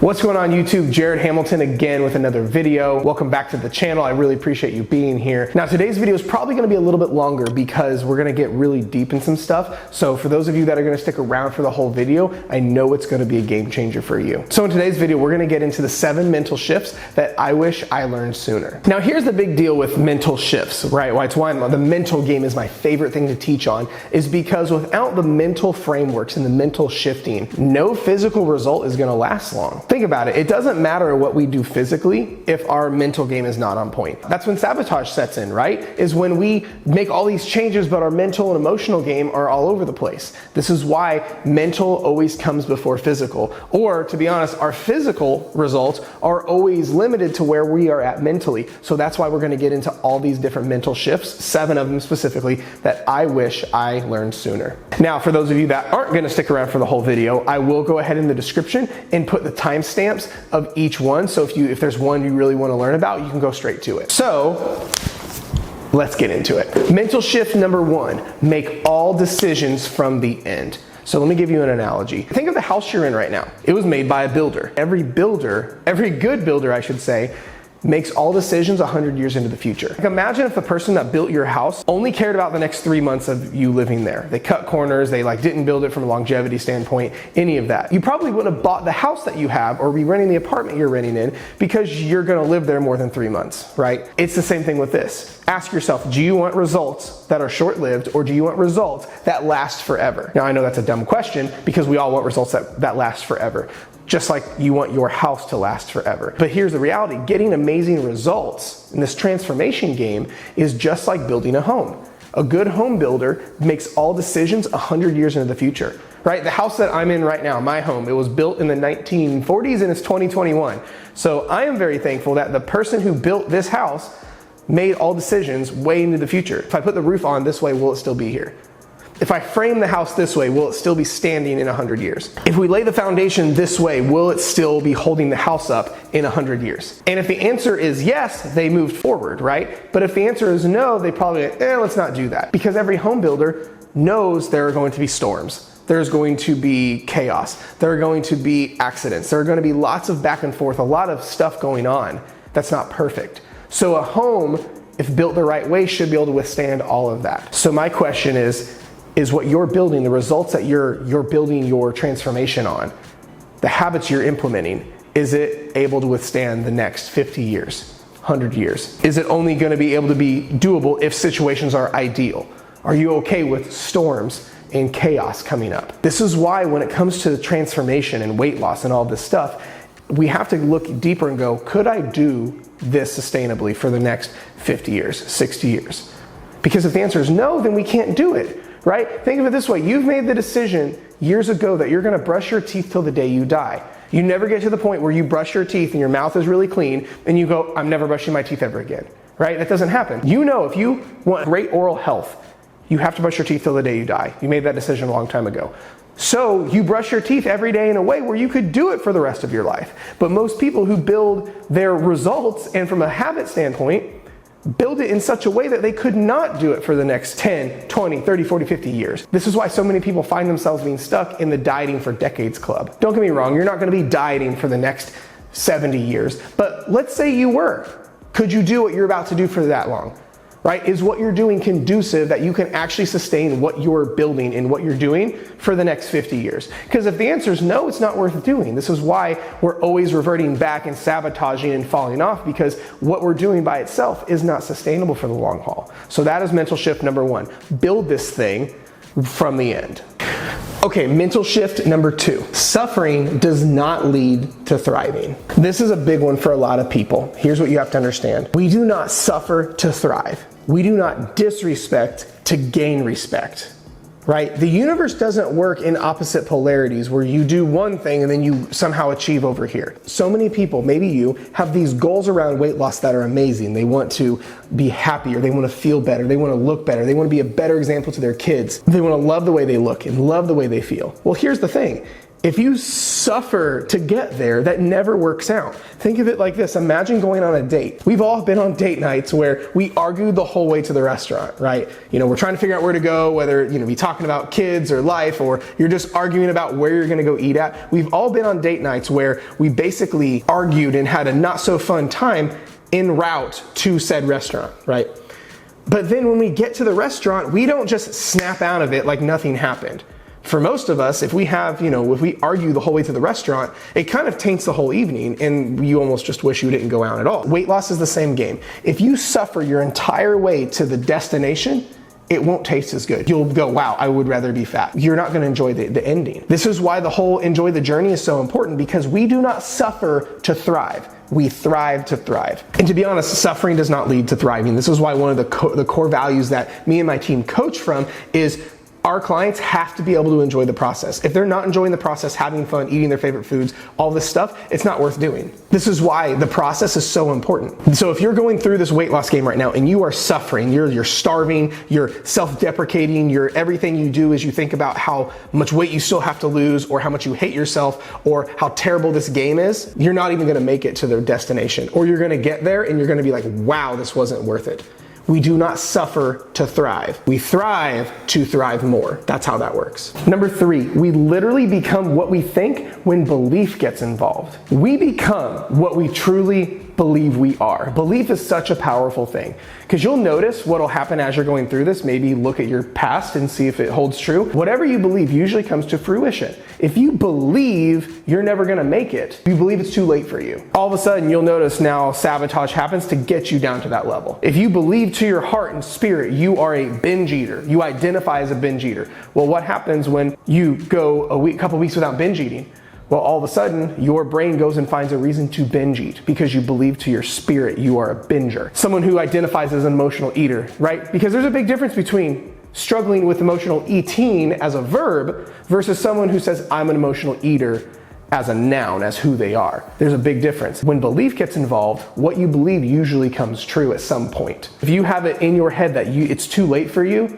What's going on YouTube? Jared Hamilton again with another video. Welcome back to the channel. I really appreciate you being here. Now today's video is probably going to be a little bit longer because we're going to get really deep in some stuff. So for those of you that are going to stick around for the whole video, I know it's going to be a game changer for you. So in today's video, we're going to get into the 7 mental shifts that I wish I learned sooner. Now here's the big deal with mental shifts, right? It's why the mental game is my favorite thing to teach on, is because without the mental frameworks and the mental shifting, no physical result is going to last long. Think about it. It doesn't matter what we do physically if our mental game is not on point. That's when sabotage sets in, right? Is when we make all these changes, but our mental and emotional game are all over the place. This is why mental always comes before physical. Or to be honest, our physical results are always limited to where we are at mentally. So that's why we're going to get into all these different mental shifts, 7 of them specifically, that I wish I learned sooner. Now, for those of you that aren't going to stick around for the whole video, I will go ahead in the description and put the timestamps of each one. So if there's one you really want to learn about, you can go straight to it. So let's get into it. Mental shift number 1, make all decisions from the end. So let me give you an analogy. Think of the house you're in right now. It was made by a builder. Every good builder, I should say, makes all decisions 100 years into the future. Like imagine if the person that built your house only cared about the next 3 months of you living there. They cut corners, they didn't build it from a longevity standpoint, any of that. You probably wouldn't have bought the house that you have or be renting the apartment you're renting in because you're gonna live there more than 3 months, right? It's the same thing with this. Ask yourself, do you want results that are short-lived or do you want results that last forever? Now I know that's a dumb question because we all want results that last forever. Just like you want your house to last forever. But here's the reality, getting amazing results in this transformation game is just like building a home. A good home builder makes all decisions 100 years into the future, right? The house that I'm in right now, my home, it was built in the 1940s and it's 2021. So I am very thankful that the person who built this house made all decisions way into the future. If I put the roof on this way, will it still be here? If I frame the house this way, will it still be standing in 100 years? If we lay the foundation this way, will it still be holding the house up in 100 years? And if the answer is yes, they moved forward, right? But if the answer is no, they probably, let's not do that. Because every home builder knows there are going to be storms. There's going to be chaos. There are going to be accidents. There are going to be lots of back and forth, a lot of stuff going on that's not perfect. So a home, if built the right way, should be able to withstand all of that. So my question is what you're building, the results that you're building your transformation on, the habits you're implementing, is it able to withstand the next 50 years, 100 years? Is it only going to be able to be doable if situations are ideal? Are you okay with storms and chaos coming up? This is why when it comes to transformation and weight loss and all this stuff, we have to look deeper and go, could I do this sustainably for the next 50 years, 60 years? Because if the answer is no, then we can't do it. Right? Think of it this way. You've made the decision years ago that you're going to brush your teeth till the day you die. You never get to the point where you brush your teeth and your mouth is really clean and you go, I'm never brushing my teeth ever again. Right? That doesn't happen. You know, if you want great oral health, you have to brush your teeth till the day you die. You made that decision a long time ago. So you brush your teeth every day in a way where you could do it for the rest of your life. But most people who build their results, and from a habit standpoint, build it in such a way that they could not do it for the next 10, 20, 30, 40, 50 years. This is why so many people find themselves being stuck in the dieting for decades club. Don't get me wrong, you're not going to be dieting for the next 70 years, but let's say you were. Could you do what you're about to do for that long? Right? Is what you're doing conducive that you can actually sustain what you're building and what you're doing for the next 50 years? Because if the answer is no, it's not worth doing. This is why we're always reverting back and sabotaging and falling off, because what we're doing by itself is not sustainable for the long haul. So that is mental shift number 1. Build this thing from the end. Okay, mental shift number 2. Suffering does not lead to thriving. This is a big one for a lot of people. Here's what you have to understand. We do not suffer to thrive. We do not disrespect to gain respect, right? The universe doesn't work in opposite polarities where you do one thing and then you somehow achieve over here. So many people, maybe you, have these goals around weight loss that are amazing. They want to be happier. They want to feel better. They want to look better. They want to be a better example to their kids. They want to love the way they look and love the way they feel. Well, here's the thing. If you suffer to get there, that never works out. Think of it like this. Imagine going on a date. We've all been on date nights where we argued the whole way to the restaurant, right? We're trying to figure out where to go, whether, be talking about kids or life, or you're just arguing about where you're gonna go eat at. We've all been on date nights where we basically argued and had a not so fun time en route to said restaurant, right? But then when we get to the restaurant, we don't just snap out of it like nothing happened. For most of us, if we argue the whole way to the restaurant, it kind of taints the whole evening and you almost just wish you didn't go out at all. Weight loss is the same game. If you suffer your entire way to the destination, it won't taste as good. You'll go, wow, I would rather be fat. You're not gonna enjoy the ending. This is why the whole enjoy the journey is so important, because we do not suffer to thrive. We thrive to thrive. And to be honest, suffering does not lead to thriving. This is why one of the core values that me and my team coach from is our clients have to be able to enjoy the process. If they're not enjoying the process, having fun, eating their favorite foods, all this stuff, it's not worth doing. This is why the process is so important. So if you're going through this weight loss game right now and you are suffering, you're starving, you're self-deprecating, everything you do is you think about how much weight you still have to lose, or how much you hate yourself, or how terrible this game is, you're not even gonna make it to their destination. Or you're gonna get there and you're gonna be like, wow, this wasn't worth it. We do not suffer to thrive. We thrive to thrive more. That's how that works. Number 3, we literally become what we think when belief gets involved. We become what we truly believe we are. Belief is such a powerful thing, because you'll notice what'll happen as you're going through this. Maybe look at your past and see if it holds true. Whatever you believe usually comes to fruition. If you believe you're never gonna make it, you believe it's too late for you, all of a sudden you'll notice now sabotage happens to get you down to that level. If you believe to your heart and spirit you are a binge eater, you identify as a binge eater, well, what happens when you go a couple weeks without binge eating? Well, all of a sudden, your brain goes and finds a reason to binge eat because you believe to your spirit you are a binger. Someone who identifies as an emotional eater, right? Because there's a big difference between struggling with emotional eating as a verb versus someone who says, I'm an emotional eater as a noun, as who they are. There's a big difference. When belief gets involved, what you believe usually comes true at some point. If you have it in your head that it's too late for you,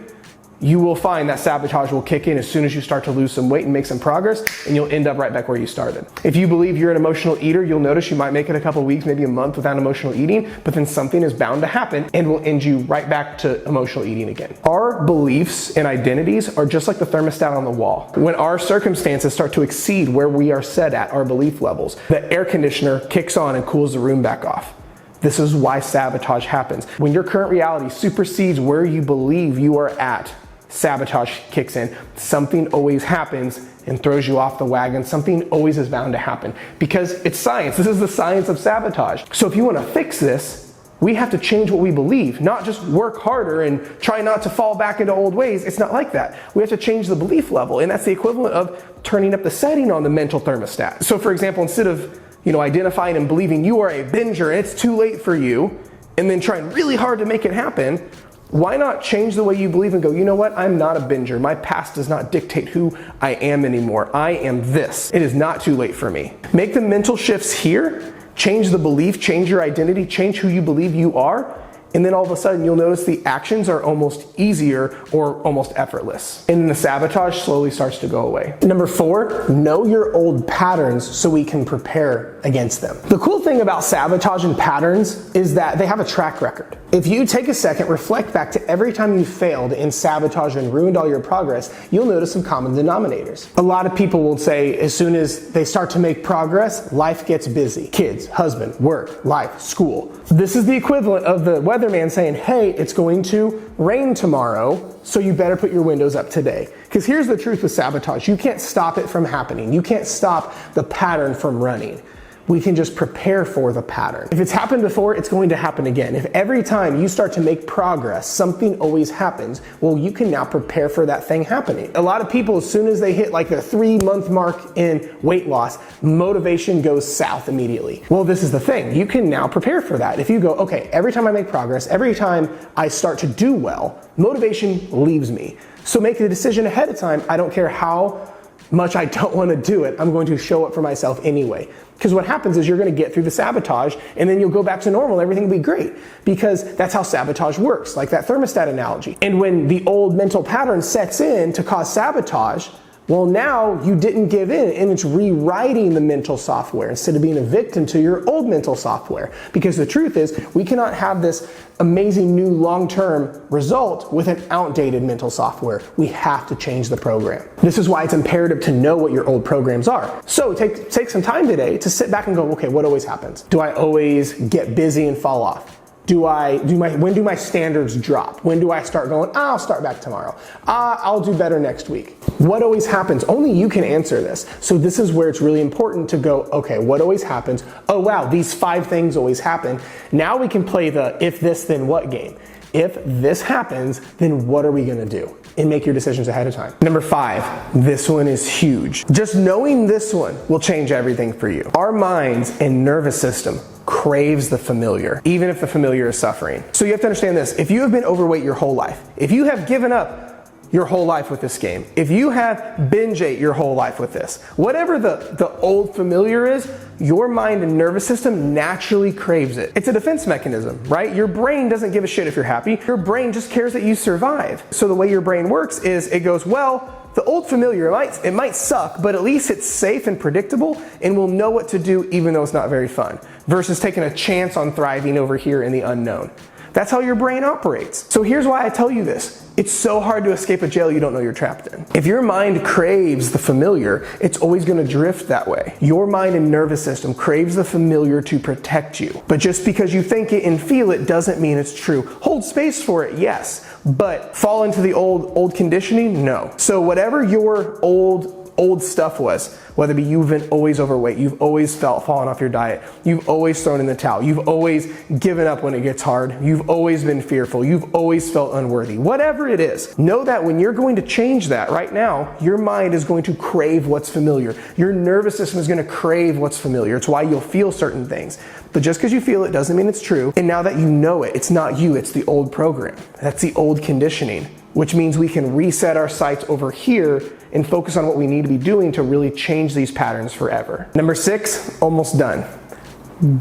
you will find that sabotage will kick in as soon as you start to lose some weight and make some progress, and you'll end up right back where you started. If you believe you're an emotional eater, you'll notice you might make it a couple weeks, maybe a month without emotional eating, but then something is bound to happen and will end you right back to emotional eating again. Our beliefs and identities are just like the thermostat on the wall. When our circumstances start to exceed where we are set at, our belief levels, the air conditioner kicks on and cools the room back off. This is why sabotage happens. When your current reality supersedes where you believe you are at, sabotage kicks in. Something always happens and throws you off the wagon. Something always is bound to happen because it's science. This is the science of sabotage. So if you want to fix this, we have to change what we believe, not just work harder and try not to fall back into old ways. It's not like that. We have to change the belief level, and that's the equivalent of turning up the setting on the mental thermostat. So for example, instead of identifying and believing you are a binger and it's too late for you, and then trying really hard to make it happen, why not change the way you believe and go, you know what, I'm not a binger. My past does not dictate who I am anymore. I am this. It is not too late for me. Make the mental shifts here, change the belief, change your identity, change who you believe you are, and then all of a sudden you'll notice the actions are almost easier or almost effortless. And then the sabotage slowly starts to go away. Number 4, know your old patterns so we can prepare against them. The cool thing about sabotage and patterns is that they have a track record. If you take a second, reflect back to every time you failed and sabotaged and ruined all your progress, you'll notice some common denominators. A lot of people will say as soon as they start to make progress, life gets busy. Kids, husband, work, life, school. This is the equivalent of the weatherman saying, hey, it's going to rain tomorrow, so you better put your windows up today. Because here's the truth with sabotage. You can't stop it from happening. You can't stop the pattern from running. We can just prepare for the pattern. If it's happened before, it's going to happen again. If every time you start to make progress, something always happens, well, you can now prepare for that thing happening. A lot of people, as soon as they hit like their 3-month mark in weight loss, motivation goes south immediately. Well, this is the thing. You can now prepare for that. If you go, okay, every time I make progress, every time I start to do well, motivation leaves me. So make the decision ahead of time. I don't care how much I don't want to do it, I'm going to show up for myself anyway. Because what happens is you're going to get through the sabotage and then you'll go back to normal, everything will be great. Because that's how sabotage works, like that thermostat analogy. And when the old mental pattern sets in to cause sabotage, Well, now you didn't give in, and it's rewriting the mental software instead of being a victim to your old mental software. Because the truth is, we cannot have this amazing new long-term result with an outdated mental software. We have to change the program. This is why it's imperative to know what your old programs are. So take some time today to sit back and go, okay, what always happens? Do I always get busy and fall off? When do my standards drop? When do I start going, I'll start back tomorrow. I'll do better next week. What always happens? Only you can answer this. So this is where it's really important to go, okay, what always happens? Oh wow, these 5 things always happen. Now we can play the if this then what game. If this happens, then what are we gonna do? And make your decisions ahead of time. Number 5, this one is huge. Just knowing this one will change everything for you. Our minds and nervous system craves the familiar, even if the familiar is suffering. So you have to understand this. If you have been overweight your whole life, if you have given up your whole life with this game, if you have binge ate your whole life with this, whatever the old familiar is, your mind and nervous system naturally craves it. It's a defense mechanism, right? Your brain doesn't give a shit if you're happy. Your brain just cares that you survive. So the way your brain works is it goes, well, the old familiar, it might suck, but at least it's safe and predictable, and we'll know what to do even though it's not very fun, versus taking a chance on thriving over here in the unknown. That's how your brain operates. So here's why I tell you this. It's so hard to escape a jail you don't know you're trapped in. If your mind craves the familiar, it's always gonna drift that way. Your mind and nervous system craves the familiar to protect you. But just because you think it and feel it doesn't mean it's true. Hold space for it, yes. But fall into the old conditioning, no. So whatever your old stuff was, whether it be you've been always overweight, you've always fallen off your diet, you've always thrown in the towel, you've always given up when it gets hard, you've always been fearful, you've always felt unworthy, whatever it is, know that when you're going to change that right now, your mind is going to crave what's familiar. Your nervous system is going to crave what's familiar. It's why you'll feel certain things. But just because you feel it doesn't mean it's true. And now that you know it, it's not you, it's the old program. That's the old conditioning, which means we can reset our sights over here and focus on what we need to be doing to really change these patterns forever. Number 6, almost done.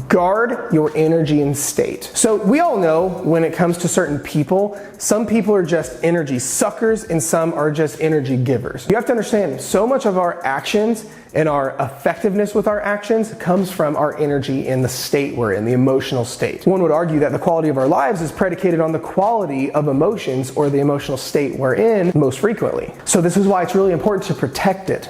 Guard your energy and state. So we all know when it comes to certain people, some people are just energy suckers and some are just energy givers. You have to understand, so much of our actions and our effectiveness with our actions comes from our energy and the state we're in, the emotional state. One would argue that the quality of our lives is predicated on the quality of emotions or the emotional state we're in most frequently. So this is why it's really important to protect it.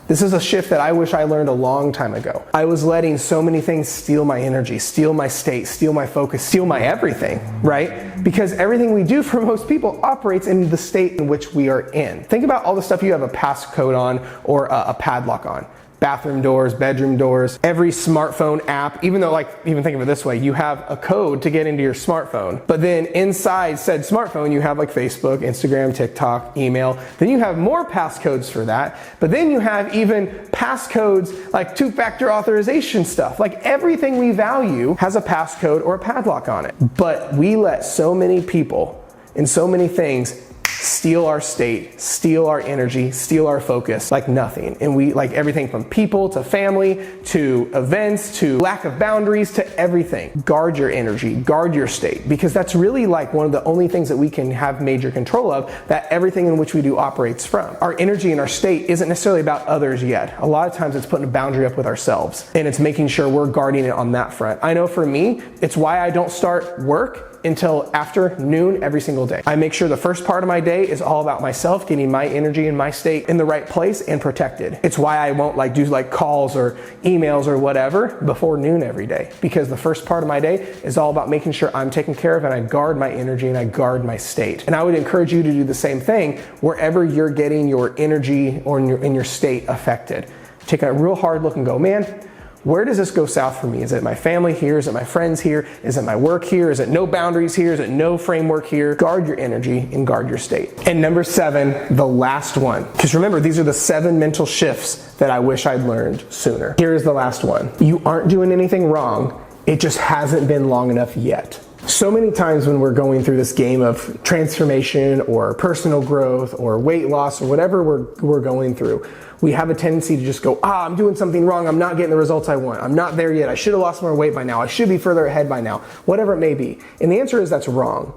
This is a shift that I wish I learned a long time ago. I was letting so many things steal my energy, steal my state, steal my focus, steal my everything, right? Because everything we do for most people operates in the state in which we are in. Think about all the stuff you have a passcode on or a padlock on. Bathroom doors, bedroom doors, every smartphone app, even though even think of it this way, you have a code to get into your smartphone, but then inside said smartphone, you have Facebook, Instagram, TikTok, email, then you have more passcodes for that, but then you have even passcodes like 2-factor authorization stuff. Like everything we value has a passcode or a padlock on it. But we let so many people and so many things steal our state, steal our energy, steal our focus like nothing. And we like everything from people to family to events to lack of boundaries to everything. Guard your energy, guard your state, because that's really like one of the only things that we can have major control of, that everything in which we do operates from. Our energy and our state isn't necessarily about others yet. A lot of times it's putting a boundary up with ourselves, and it's making sure we're guarding it on that front. I know for me, it's why I don't start work until after noon every single day. I make sure the first part of my day is all about myself, getting my energy and my state in the right place and protected. It's why I won't do calls or emails or whatever before noon every day, because the first part of my day is all about making sure I'm taken care of and I guard my energy and I guard my state. And I would encourage you to do the same thing wherever you're getting your energy or in your state affected. Take a real hard look and go, man, where does this go south for me? Is it my family here? Is it my friends here? Is it my work here? Is it no boundaries here? Is it no framework here? Guard your energy and guard your state. And number 7, the last one. Because remember, these are the 7 mental shifts that I wish I'd learned sooner. Here is the last one. You aren't doing anything wrong. It just hasn't been long enough yet. So many times when we're going through this game of transformation or personal growth or weight loss or whatever we're going through, we have a tendency to just go, I'm doing something wrong. I'm not getting the results I want. I'm not there yet. I should have lost more weight by now. I should be further ahead by now, whatever it may be. And the answer is that's wrong.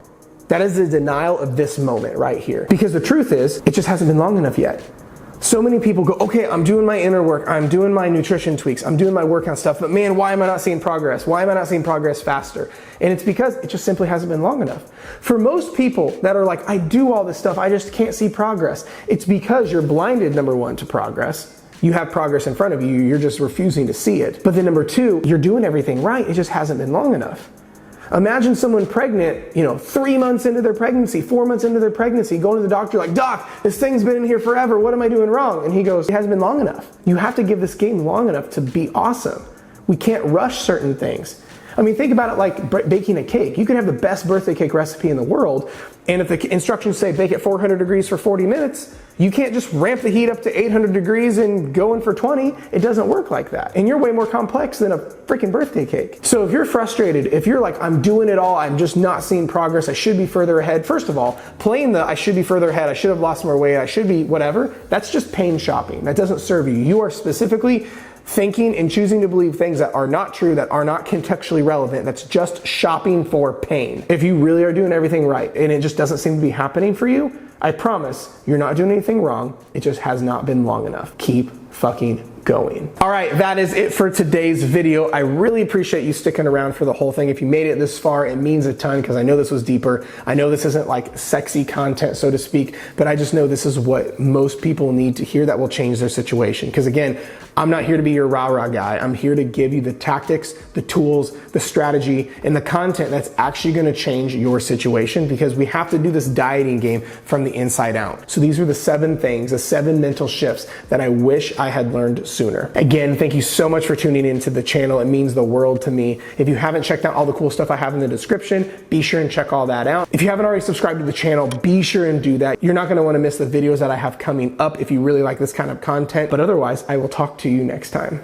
That is a denial of this moment right here. Because the truth is, it just hasn't been long enough yet. So many people go, okay, I'm doing my inner work, I'm doing my nutrition tweaks, I'm doing my workout stuff, but man, why am I not seeing progress? Why am I not seeing progress faster? And it's because it just simply hasn't been long enough. For most people that are like, I do all this stuff, I just can't see progress. It's because you're blinded, number one, to progress. You have progress in front of you, you're just refusing to see it. But then number two, you're doing everything right, it just hasn't been long enough. Imagine someone pregnant, 3 months into their pregnancy, 4 months into their pregnancy, going to the doctor like, doc, this thing's been in here forever, what am I doing wrong? And he goes, it hasn't been long enough. You have to give this game long enough to be awesome. We can't rush certain things. I mean, think about it like baking a cake. You can have the best birthday cake recipe in the world, and if the instructions say bake at 400 degrees for 40 minutes, you can't just ramp the heat up to 800 degrees and go in for 20. It doesn't work like that. And you're way more complex than a freaking birthday cake. So if you're frustrated, if you're like, I'm doing it all, I'm just not seeing progress, I should be further ahead. First of all, playing the I should be further ahead, I should have lost more weight, I should be whatever, that's just pain shopping. That doesn't serve you. You are specifically thinking and choosing to believe things that are not true, that are not contextually relevant. That's just shopping for pain. If you really are doing everything right and it just doesn't seem to be happening for you, I promise you're not doing anything wrong. It just has not been long enough. Keep fucking going. All right, that is it for today's video. I really appreciate you sticking around for the whole thing. If you made it this far, it means a ton because I know this was deeper. I know this isn't like sexy content, so to speak, but I just know this is what most people need to hear that will change their situation. Because again, I'm not here to be your rah-rah guy. I'm here to give you the tactics, the tools, the strategy, and the content that's actually gonna change your situation, because we have to do this dieting game from the inside out. So these are the 7 things, the 7 mental shifts that I wish I had learned sooner. Again, thank you so much for tuning into the channel. It means the world to me. If you haven't checked out all the cool stuff I have in the description, be sure and check all that out. If you haven't already subscribed to the channel, be sure and do that. You're not gonna wanna miss the videos that I have coming up if you really like this kind of content. But otherwise, I will talk to you next time.